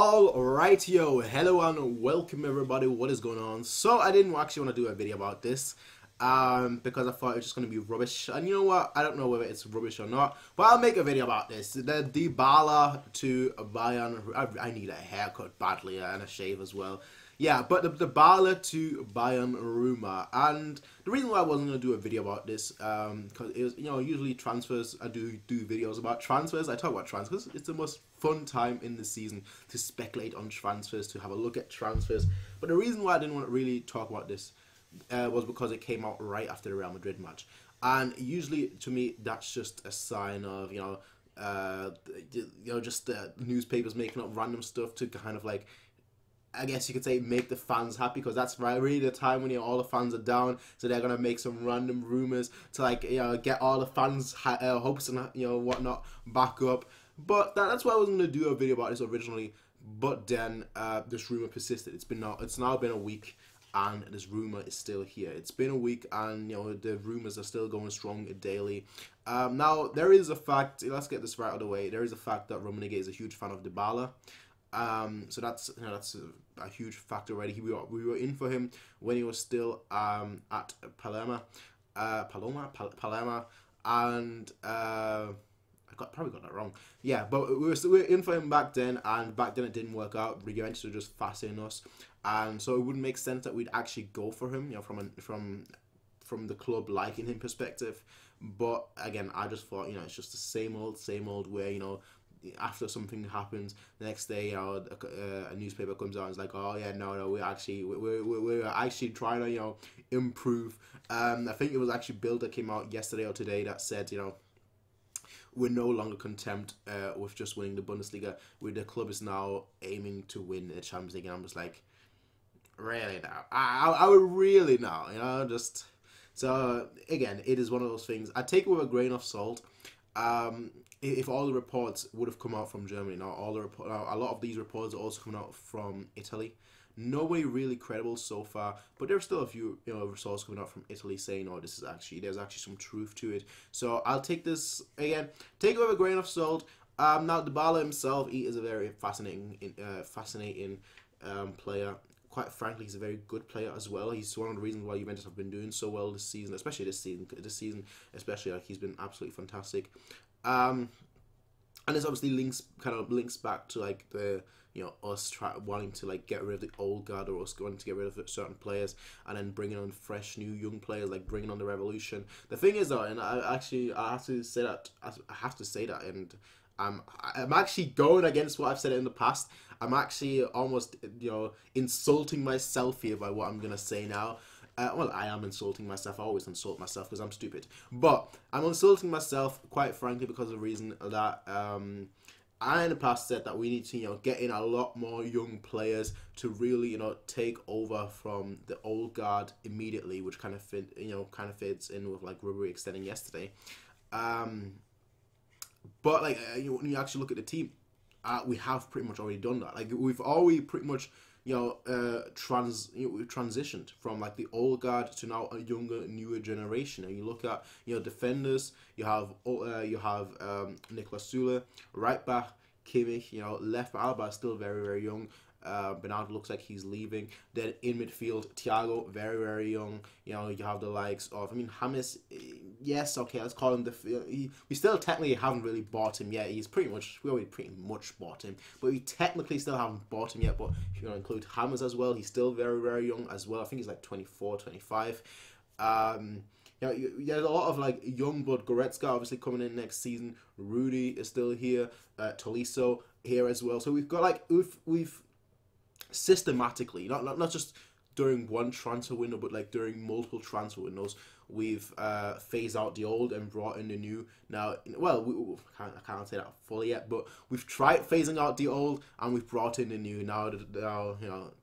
Alright, yo, hello and welcome everybody. What is going on? So I didn't actually want to do a video about this because I thought it was just going to be rubbish, and you know what, I don't know whether it's rubbish or not, but I'll make a video about this. The Dybala to Bayern. I need a haircut badly and a shave as well. Yeah, but the Dybala to Bayern rumor, and the reason why I wasn't going to do a video about this, because it was, usually transfers, I do videos about transfers. I talk about transfers. It's the most fun time in the season to speculate on transfers, to have a look at transfers. But the reason why I didn't want to really talk about this was because it came out right after the Real Madrid match, and usually to me that's just a sign of just newspapers making up random stuff to kind of like, I guess you could say, make the fans happy, because that's really the time when all the fans are down, so they're gonna make some random rumors to get all the fans hopes and whatnot back up. But that's why I was gonna do a video about this originally. But then this rumor persisted. It's now been a week, and this rumor is still here. It's been a week, and the rumors are still going strong daily. Now there is a fact. Let's get this right out of the way. There is a fact that Munich is a huge fan of Dybala. So that's a huge factor already. We were in for him when he was still at Palermo, and I probably got that wrong. Yeah, but we were in for him back then, and back then it didn't work out. Juventus were just fascinating us, and so it wouldn't make sense that we'd actually go for him, from the club liking him perspective. But again, I just thought, it's just the same old where, after something happens, the next day, a newspaper comes out and is like, oh yeah, no, we're actually trying to, improve. I think it was actually Bill that came out yesterday or today that said, we're no longer content with just winning the Bundesliga. The club is now aiming to win the Champions League, and I'm just like, really now? I would really now, just. So again, it is one of those things. I take it with a grain of salt. If all the reports would have come out from Germany, now a lot of these reports are also coming out from Italy. Nobody really credible so far, but there's still a few resources coming out from Italy saying, "Oh, there's actually some truth to it." So I'll take this again, take it with a grain of salt. Now Dybala himself, he is a very fascinating player. Quite frankly, he's a very good player as well. He's one of the reasons why Juventus have been doing so well this season, especially this season, especially he's been absolutely fantastic. And this obviously links back to the us wanting to get rid of the old guard, or us wanting to get rid of certain players and then bringing on fresh new young players, bringing on the revolution. The thing is though, and I have to say that, and I'm actually going against what I've said in the past. I'm actually almost insulting myself here by what I'm gonna say now. Well, I am insulting myself. I always insult myself because I'm stupid. But I'm insulting myself, quite frankly, because of the reason that I in the past said that we need to get in a lot more young players to really take over from the old guard immediately, which kind of fits in with Ribery extending yesterday. But when you actually look at the team, we have pretty much already done that. We've already pretty much we've transitioned from the old guard to now a younger, newer generation. And you look at defenders, you have Niklas Süle, right back Kimmich, left back Alba is still very, very young. Bernardo looks like he's leaving. Then in midfield, Thiago, very, very young. You have the likes of, James. Yes, okay, let's call him we still technically haven't really bought him yet. We already pretty much bought him, but we technically still haven't bought him yet. But if you want to include James as well, he's still very, very young as well. I think he's 24, 25. There's a lot of young blood. Goretzka obviously coming in next season. Rudy is still here. Tolisso here as well. So we've got we've systematically, not just during one transfer window, but during multiple transfer windows, we've phased out the old and brought in the new. Now, well, I can't say that fully yet, but we've tried phasing out the old and we've brought in the new. Now,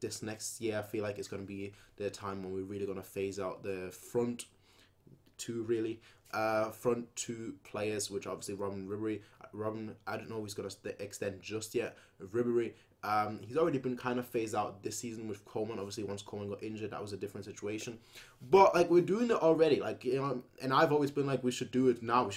this next year, I feel like it's going to be the time when we're really going to phase out the front two players, which obviously Robin Ribery. I don't know if he's going to extend just yet. Ribery, he's already been kind of phased out this season with Coleman. Obviously, once Coleman got injured, that was a different situation. But we're doing it already. And I've always been we should do it now.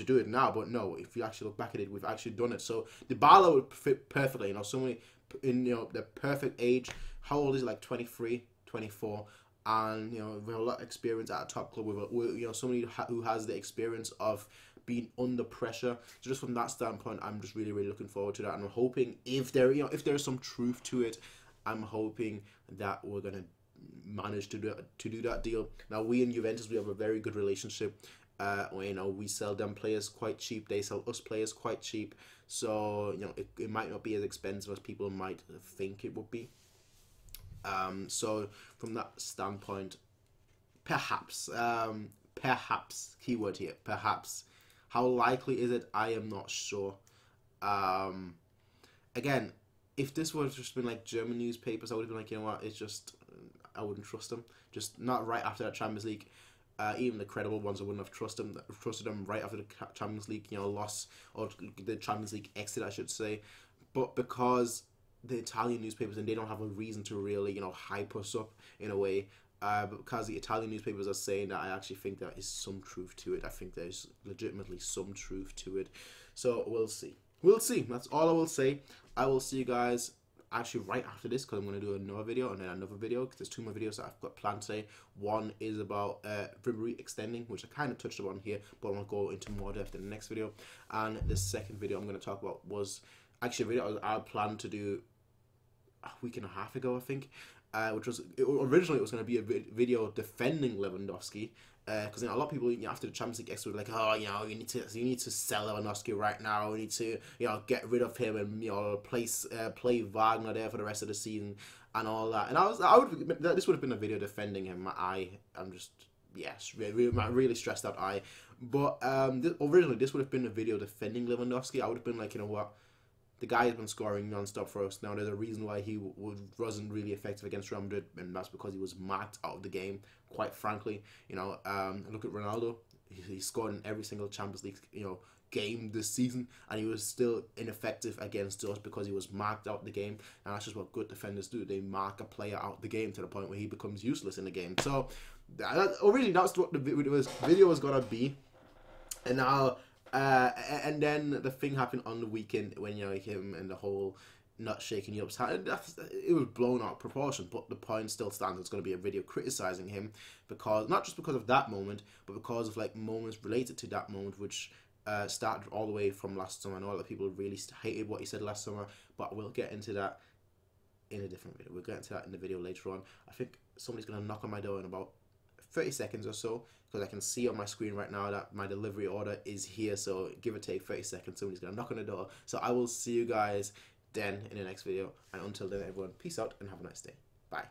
But no, if you actually look back at it, we've actually done it. So Dybala would fit perfectly. So many in the perfect age. How old is he? Like 23, 24, and with a lot of experience at a top club, with somebody who has the experience of being under pressure. So just from that standpoint, I'm just really, really looking forward to that, and I'm hoping if there's some truth to it, I'm hoping that we're gonna manage to do that deal. Now, we in Juventus, we have a very good relationship. We sell them players quite cheap, they sell us players quite cheap, so it might not be as expensive as people might think it would be. So from that standpoint, perhaps, keyword here, perhaps. How likely is it? I am not sure. Again, if this would have just been like German newspapers, I would have been like, you know what, it's just, I wouldn't trust them. Just not right after that Champions League. Even the credible ones, I wouldn't have trusted them right after the Champions League, loss, or the Champions League exit, I should say. But because the Italian newspapers, and they don't have a reason to really, hype us up in a way, but because the Italian newspapers are saying that, I actually think there is some truth to it. I think there's legitimately some truth to it. So we'll see. We'll see. That's all I will say. I will see you guys actually right after this, because I'm going to do another video and then another video, because there's 2 more videos that I've got planned today. One is about Ribery extending, which I kind of touched upon here, but I'm going to go into more depth in the next video. And the second video I'm going to talk about was actually a video I planned to do a week and a half ago, I think, which was, originally it was going to be a video defending Lewandowski, because a lot of people after the Champions League exit were like, oh, you need to sell Lewandowski right now. We need to get rid of him and play Wagner there for the rest of the season and all that. And this would have been a video defending him. I'm just really stressed out. But originally this would have been a video defending Lewandowski. I would have been like, you know what, the guy has been scoring non-stop for us. Now, there's a reason why he wasn't really effective against Real Madrid, and that's because he was marked out of the game, quite frankly. Look at Ronaldo. He scored in every single Champions League, game this season, and he was still ineffective against us because he was marked out the game. And that's just what good defenders do. They mark a player out the game to the point where he becomes useless in the game. So, originally, that's what the video was going to be. And now, and then the thing happened on the weekend when him and the whole not shaking Europe's hand. It was blown out of proportion, but the point still stands. It's going to be a video criticizing him, because not just because of that moment, but because of moments related to that moment, which started all the way from last summer. I know a lot of people really hated what he said last summer, but we'll get into that in a different video. We'll get into that in the video later on. I think somebody's going to knock on my door in about 30 seconds or so, because I can see on my screen right now that my delivery order is here. So give or take 30 seconds, somebody's going to knock on the door. So I will see you guys then in the next video. And until then, everyone, peace out and have a nice day. Bye.